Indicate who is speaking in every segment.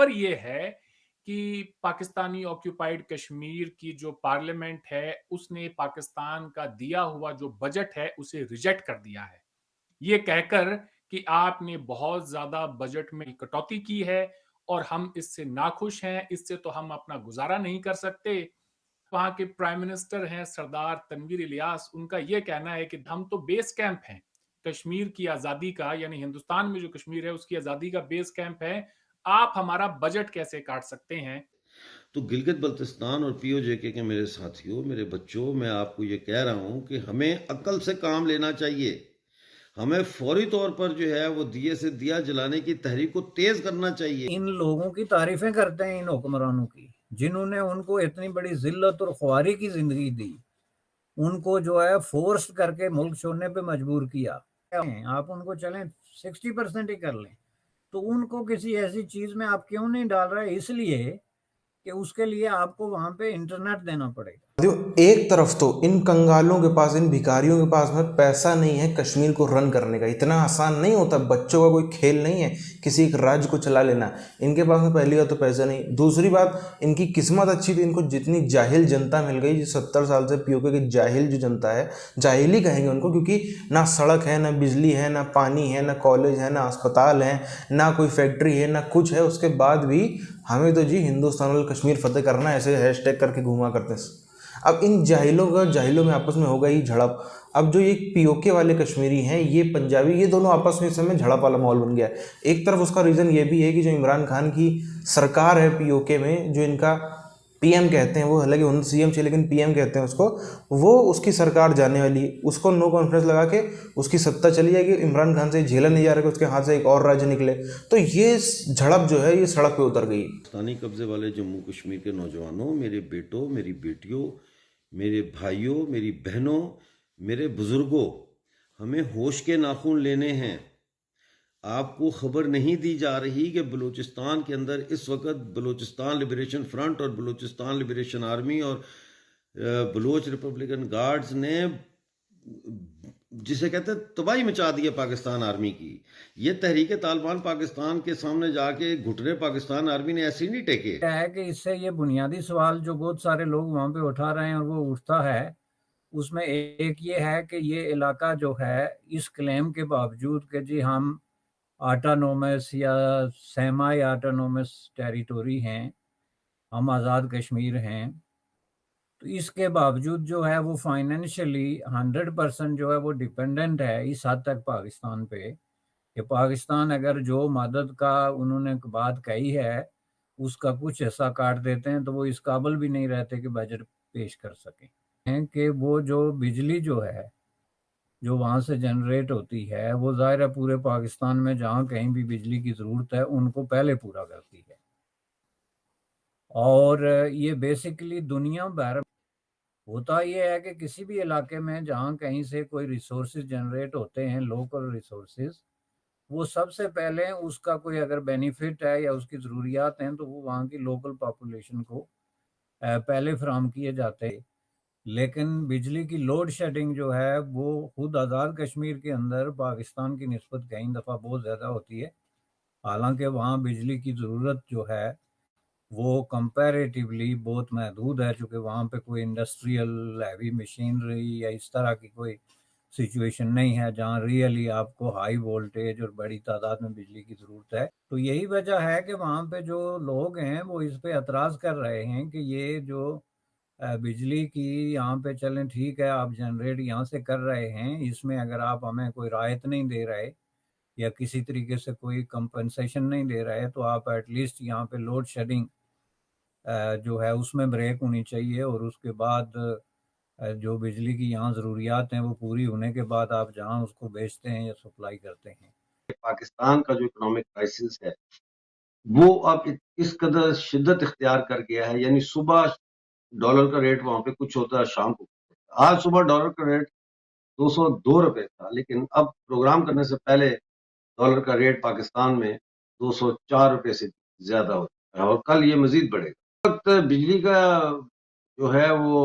Speaker 1: خبر یہ ہے کہ پاکستانی آکیوپائیڈ کشمیر کی جو پارلیمنٹ ہے اس نے پاکستان کا دیا ہوا جو بجٹ ہے اسے ریجیکٹ کر دیا ہے، یہ کہہ کر کہ آپ نے بہت زیادہ بجٹ میں کٹوتی کی ہے اور ہم اس سے ناخوش ہیں، اس سے تو ہم اپنا گزارا نہیں کر سکتے۔ وہاں کے پرائم منسٹر ہیں سردار تنویر الیاس، ان کا یہ کہنا ہے کہ ہم تو بیس کیمپ ہیں کشمیر کی آزادی کا، یعنی ہندوستان میں جو کشمیر ہے اس کی آزادی کا بیس کیمپ ہے، آپ ہمارا بجٹ کیسے کاٹ سکتے ہیں؟
Speaker 2: تو گلگت بلتستان اور پی او جے کے میرے ساتھیوں، میرے بچوں، میں آپ کو یہ کہہ رہا ہوں کہ ہمیں عقل سے کام لینا چاہیے۔ ہمیں فوری طور پر جو ہے وہ دیے سے دیا جلانے کی تحریک کو تیز کرنا چاہیے۔
Speaker 3: ان لوگوں کی تعریفیں کرتے ہیں، ان حکمرانوں کی، جنہوں نے ان کو اتنی بڑی ذلت اور خواری کی زندگی دی، ان کو جو ہے فورس کر کے ملک چھوڑنے پہ مجبور کیا۔ آپ ان کو چلیں 60% ہی کر لیں، تو ان کو کسی ایسی چیز میں آپ کیوں نہیں ڈال رہے؟ اس لیے کہ اس کے لیے آپ کو وہاں پہ انٹرنیٹ دینا پڑے گا۔
Speaker 4: ایک طرف تو ان کنگالوں کے پاس، ان بھکاریوں کے پاس میں پیسہ نہیں ہے کشمیر کو رن کرنے کا، اتنا آسان نہیں ہوتا، بچوں کا کوئی کھیل نہیں ہے کسی ایک راج کو چلا لینا، ان کے پاس میں پہلی بات تو پیسہ نہیں، دوسری بات ان کی قسمت اچھی تھی، ان کو جتنی جاہل جنتا مل گئی، جو 70 سال سے پی او کے جاہل جو جنتا ہے، جاہل ہی کہیں گے ان کو، کیونکہ نہ سڑک ہے، نہ بجلی ہے، نہ پانی ہے، نہ کالج ہے، نہ اسپتال ہے، نہ کوئی فیکٹری ہے، نہ کچھ ہے، اس کے بعد بھی ہمیں تو جی ہندوستان اور کشمیر فتح کرنا ہے، ایسے ہیش ٹیگ کر کے گھوما کرتے ہیں۔ اب ان جاہلوں میں آپس میں ہوگا ہی جھڑپ۔ اب جو یہ پی او کے والے کشمیری ہیں، یہ پنجابی، یہ دونوں آپس میں اس سمے جھڑپ والا ماحول بن گیا ہے۔ ایک طرف اس کا ریزن یہ بھی ہے کہ جو عمران خان کی سرکار ہے پی او کے میں، جو ان کا پی ایم کہتے ہیں، وہ حالانکہ ان سی ایم سے لیکن پی ایم کہتے ہیں اس کو، وہ اس کی سرکار جانے والی، اس کو نو کانفیڈنس لگا کے اس کی سطح چلی جائے گی، عمران خان سے جھیلا نہیں جا رہا کہ اس کے ہاتھ سے ایک اور راج نکلے، تو یہ جھڑپ جو ہے یہ سڑک پہ اتر گئی۔
Speaker 2: پاکستانی قبضے والے جموں کشمیر کے نوجوانوں، میرے بیٹوں، میری بیٹیوں، میرے بھائیوں، میری بہنوں، میرے بزرگوں، ہمیں ہوش کے ناخن لینے ہیں۔ آپ کو خبر نہیں دی جا رہی کہ بلوچستان کے اندر اس وقت بلوچستان لبریشن فرنٹ اور بلوچستان لبریشن آرمی اور بلوچ ریپبلکن گارڈز نے جسے کہتے ہیں تباہی مچا دی ہے پاکستان آرمی کی۔ یہ تحریک طالبان پاکستان کے سامنے جا کے گھٹنے پاکستان آرمی نے ایسے نہیں ٹیکے۔
Speaker 3: کیا ہے کہ اس سے یہ بنیادی سوال جو بہت سارے لوگ وہاں پہ اٹھا رہے ہیں اور وہ اٹھتا ہے، اس میں ایک یہ ہے کہ یہ علاقہ جو ہے اس کلیم کے باوجود کہ جی ہم آٹانومس یا سیمائی آٹانومس ٹیریٹوری ہیں، ہم آزاد کشمیر ہیں، تو اس کے باوجود جو ہے وہ فائنینشلی 100% جو ہے وہ ڈیپینڈنٹ ہے اس حد تک پاکستان پہ، کہ پاکستان اگر جو مدد کا انہوں نے بات کہی ہے اس کا کچھ ایسا کاٹ دیتے ہیں تو وہ اس قابل بھی نہیں رہتے کہ بجٹ پیش کر سکیں، کہ وہ جو بجلی جو ہے جو وہاں سے جنریٹ ہوتی ہے وہ ظاہر ہے پورے پاکستان میں جہاں کہیں بھی بجلی کی ضرورت ہے ان کو پہلے پورا کرتی ہے، اور یہ بیسیکلی دنیا بھر ہوتا یہ ہے کہ کسی بھی علاقے میں جہاں کہیں سے کوئی ریسورسز جنریٹ ہوتے ہیں، لوکل ریسورسز، وہ سب سے پہلے اس کا کوئی اگر بینیفٹ ہے یا اس کی ضروریات ہیں تو وہ وہاں کی لوکل پاپولیشن کو پہلے فراہم کیے جاتے ہیں۔ لیکن بجلی کی لوڈ شیڈنگ جو ہے وہ خود آزاد کشمیر کے اندر پاکستان کی نسبت کئی دفعہ بہت زیادہ ہوتی ہے، حالانکہ وہاں بجلی کی ضرورت جو ہے وہ کمپیریٹیولی بہت محدود ہے، چونکہ وہاں پہ کوئی انڈسٹریل ہیوی مشینری یا اس طرح کی کوئی سچویشن نہیں ہے جہاں ریئلی آپ کو ہائی وولٹیج اور بڑی تعداد میں بجلی کی ضرورت ہے۔ تو یہی وجہ ہے کہ وہاں پہ جو لوگ ہیں وہ اس پہ اعتراض کر رہے ہیں کہ یہ جو بجلی کی یہاں پہ چلیں ٹھیک ہے آپ جنریٹ یہاں سے کر رہے ہیں، اس میں اگر آپ ہمیں کوئی رعایت نہیں دے رہے یا کسی طریقے سے کوئی کمپنسیشن نہیں دے رہے تو آپ ایٹ لیسٹ یہاں پہ لوڈ شیڈنگ جو ہے اس میں بریک ہونی چاہیے، اور اس کے بعد جو بجلی کی یہاں ضروریات ہیں وہ پوری ہونے کے بعد آپ جہاں اس کو بیچتے ہیں یا سپلائی کرتے ہیں۔
Speaker 2: پاکستان کا جو اکنامک کرائسس ہے وہ اب اس قدر شدت اختیار کر گیا ہے، یعنی صبح ڈالر کا ریٹ وہاں پہ کچھ ہوتا ہے، شام کو آج صبح ڈالر کا ریٹ 202 روپے تھا، لیکن اب پروگرام کرنے سے پہلے ڈالر کا ریٹ پاکستان میں 204 روپے سے زیادہ ہوتا ہے اور کل یہ مزید بڑھے گا۔ وقت بجلی کا جو ہے وہ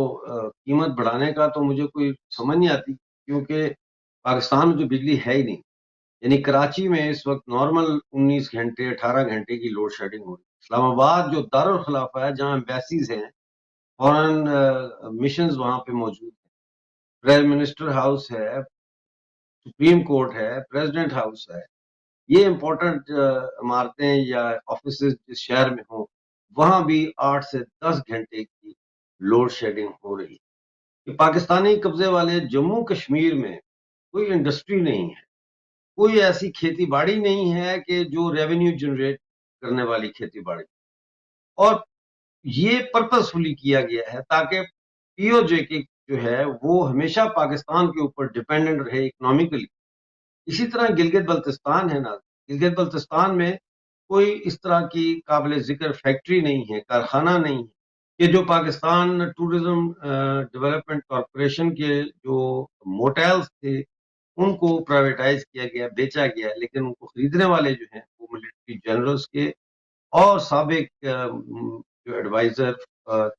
Speaker 2: قیمت بڑھانے کا تو مجھے کوئی سمجھ نہیں آتی، کیونکہ پاکستان میں جو بجلی ہے ہی نہیں، یعنی کراچی میں اس وقت نارمل 19 گھنٹے 18 گھنٹے کی لوڈ شیڈنگ ہو رہی ہے۔ اسلام آباد جو دارالخلافہ ہے، جہاں ایمبیسیز ہیں، فورن مشنز وہاں پہ موجود ہیں، پرائم منسٹر ہاؤس ہے، سپریم کورٹ ہے، پریزیڈنٹ ہاؤس ہے، یہ امپورٹنٹ عمارتیں یا آفیسز جس شہر میں ہوں، وہاں بھی 8 سے 10 گھنٹے کی لوڈ شیڈنگ ہو رہی ہے. کہ پاکستانی قبضے والے جموں کشمیر میں کوئی انڈسٹری نہیں ہے، کوئی ایسی کھیتی باڑی نہیں ہے کہ جو ریونیو جنریٹ کرنے والی کھیتی باڑی، اور یہ پرپسفلی کیا گیا ہے تاکہ پی او جے کی جو ہے وہ ہمیشہ پاکستان کے اوپر ڈیپینڈنٹ رہے اکنامیکلی. اسی طرح گلگت بلتستان ہے نا، گلگت بلتستان میں کوئی اس طرح کی قابل ذکر فیکٹری نہیں ہے، کارخانہ نہیں ہے کہ جو پاکستان ٹورزم ڈیولپمنٹ کارپوریشن کے جو موٹیلز تھے ان کو پرائیویٹائز کیا گیا، بیچا گیا، لیکن ان کو خریدنے والے جو ہیں وہ ملٹری جنرلز کے اور سابق جو adviser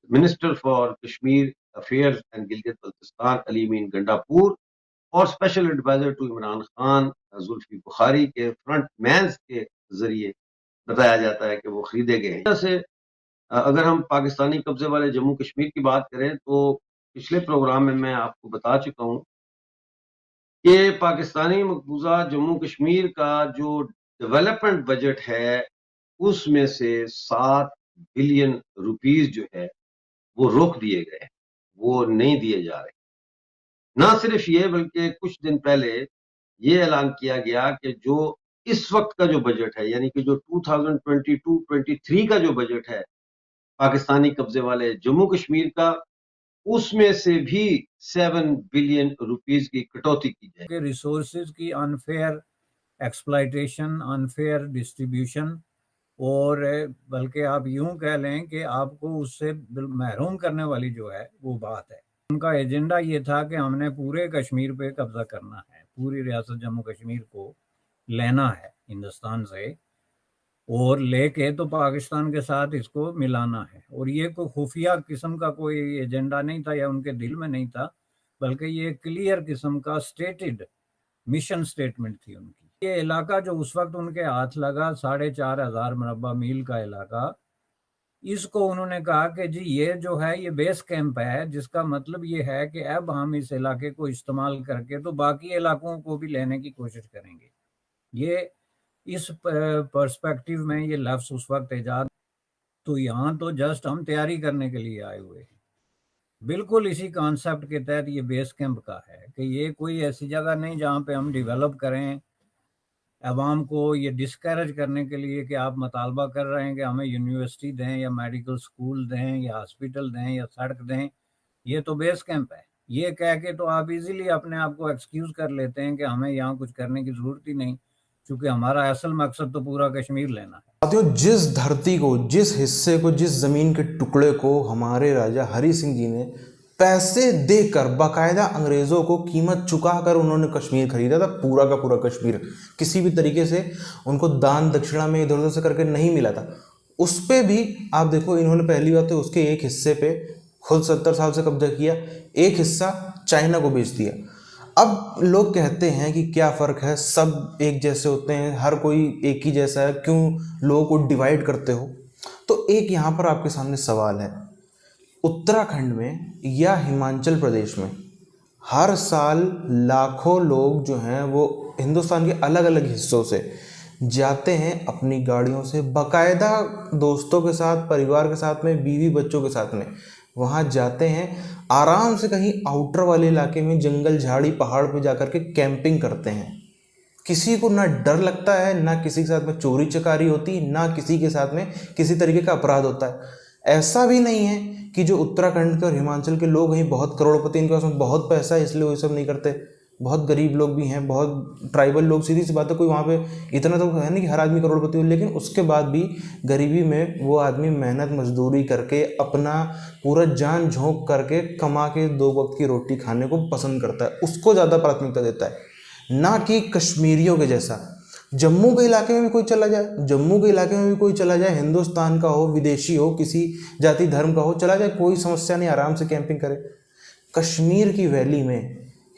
Speaker 2: minister for Kashmir affairs and Gilgit Baltistan Ali Amin Gandapur اور special adviser to Imran Khan Zulfi Bukhari کے فرنٹ مینز کے ذریعے بتایا جاتا ہے کہ وہ خریدے گئے ہیں. اس طرح سے اگر ہم پاکستانی قبضے والے جموں کشمیر کی بات کریں تو پچھلے پروگرام میں آپ کو بتا چکا ہوں کہ پاکستانی مقبوضہ جموں کشمیر کا جو ڈیولپمنٹ بجٹ ہے اس میں سے 7 بلین روپیز جو ہے وہ روک دیے گئے، وہ نہیں دیے جا رہے. نہ صرف یہ بلکہ کچھ دن پہلے یہ اعلان کیا گیا کہ جو اس وقت کا جو بجٹ ہے، یعنی کہ جو 2022-23 کا جو بجٹ ہے پاکستانی قبضے والے جموں کشمیر کا، اس میں سے بھی 7 بلین روپیز کی کٹوتی کی جائے.
Speaker 3: کہ ریسورسز کی انفیئر ایکسپلائٹیشن، انفیئر ڈسٹریبیوشن، اور بلکہ آپ یوں کہہ لیں کہ آپ کو اس سے محروم کرنے والی جو ہے وہ بات ہے. ان کا ایجنڈا یہ تھا کہ ہم نے پورے کشمیر پہ قبضہ کرنا ہے، پوری ریاست جموں کشمیر کو لینا ہے ہندوستان سے، اور لے کے تو پاکستان کے ساتھ اس کو ملانا ہے. اور یہ کوئی خفیہ قسم کا کوئی ایجنڈا نہیں تھا یا ان کے دل میں نہیں تھا، بلکہ یہ کلیئر قسم کا سٹیٹڈ مشن سٹیٹمنٹ تھی ان کی. یہ علاقہ جو اس وقت ان کے ہاتھ لگا 4,500 مربع میل کا علاقہ، اس کو انہوں نے کہا کہ جی یہ جو ہے یہ بیس کیمپ ہے، جس کا مطلب یہ ہے کہ اب ہم اس علاقے کو استعمال کر کے تو باقی علاقوں کو بھی لینے کی کوشش کریں گے. یہ اس پرسپیکٹیو میں یہ لفظ اس وقت ایجاد، تو یہاں تو جسٹ ہم تیاری کرنے کے لیے آئے ہوئے ہیں. بالکل اسی کانسیپٹ کے تحت یہ بیس کیمپ کا ہے کہ یہ کوئی ایسی جگہ نہیں جہاں پہ ہم ڈیولپ کریں، عوام کو یہ ڈسکریج کرنے کے لیے کہ آپ مطالبہ کر رہے ہیں کہ ہمیں یونیورسٹی دیں یا میڈیکل سکول دیں یا ہاسپٹل دیں یا سڑک دیں. یہ تو بیس کیمپ ہے. یہ کہہ کے تو آپ ایزیلی اپنے آپ کو ایکسکیوز کر لیتے ہیں کہ ہمیں یہاں کچھ کرنے کی ضرورت ہی نہیں، چونکہ ہمارا اصل مقصد تو پورا کشمیر لینا ہے.
Speaker 4: ساتھیوں، جس دھرتی کو، جس حصے کو، جس زمین کے ٹکڑے کو ہمارے راجہ ہری سنگھ جی نے پیسے دے کر باقاعدہ انگریزوں کو قیمت چکا کر انہوں نے کشمیر خریدا تھا، پورا کا پورا کشمیر، کسی بھی طریقے سے ان کو دان دکشنا میں ادھر ادھر سے کر کے نہیں ملا تھا، اس پہ بھی آپ دیکھو انہوں نے پہلی بات تو اس کے ایک حصے پہ خود 70 سال سے قبضہ کیا، ایک حصہ چائنا کو بیچ دیا. اب لوگ کہتے ہیں کہ کیا فرق ہے، سب ایک جیسے ہوتے ہیں، ہر کوئی ایک ہی جیسا ہے، کیوں لوگوں کو ڈیوائیڈ کرتے ہو؟ تو ایک یہاں پر آپ کے سامنے سوال ہے، اتراکھنڈ میں یا ہمانچل پردیش میں ہر سال لاکھوں لوگ جو ہیں وہ ہندوستان کے الگ الگ حصوں سے جاتے ہیں اپنی گاڑیوں سے، باقاعدہ دوستوں کے ساتھ، پریوار کے ساتھ میں، بیوی بچوں کے ساتھ میں، وہاں جاتے ہیں آرام سے کہیں آؤٹر والے علاقے میں جنگل جھاڑی پہاڑ پہ جا کر کے کیمپنگ کرتے ہیں. کسی کو نہ ڈر لگتا ہے، نہ کسی کے ساتھ میں چوری چکاری ہوتی، نہ کسی کے ساتھ میں کسی طریقے کا اپرادھ ہوتا ہے. ایسا بھی نہیں ہے کہ جو اتراکھنڈ کے اور ہمانچل کے لوگ ہیں بہت کروڑپتی، ان کے پاس میں بہت پیسہ ہے اس لیے وہ سب نہیں کرتے. بہت غریب لوگ بھی ہیں، بہت ٹرائبل لوگ، سیدھی سی بات ہے، کوئی وہاں پہ اتنا تو ہے نہیں کہ ہر آدمی کروڑپتی ہو، لیکن اس کے بعد بھی غریبی میں وہ آدمی محنت مزدوری کر کے اپنا پورا جان جھونک کر کے کما کے 2 وقت کی روٹی کھانے کو پسند کرتا ہے، اس کو زیادہ پراتھمکتا دیتا ہے، نہ کہ کشمیریوں کے جیسا. جموں کے علاقے میں بھی کوئی چلا جائے، جموں کے علاقے میں بھی کوئی چلا جائے، ہندوستان کا ہو، ودیشی ہو، کسی جاتی دھرم کا ہو، چلا جائے، کوئی سمسیا نہیں، آرام سے کیمپنگ کرے. کشمیر کی ویلی میں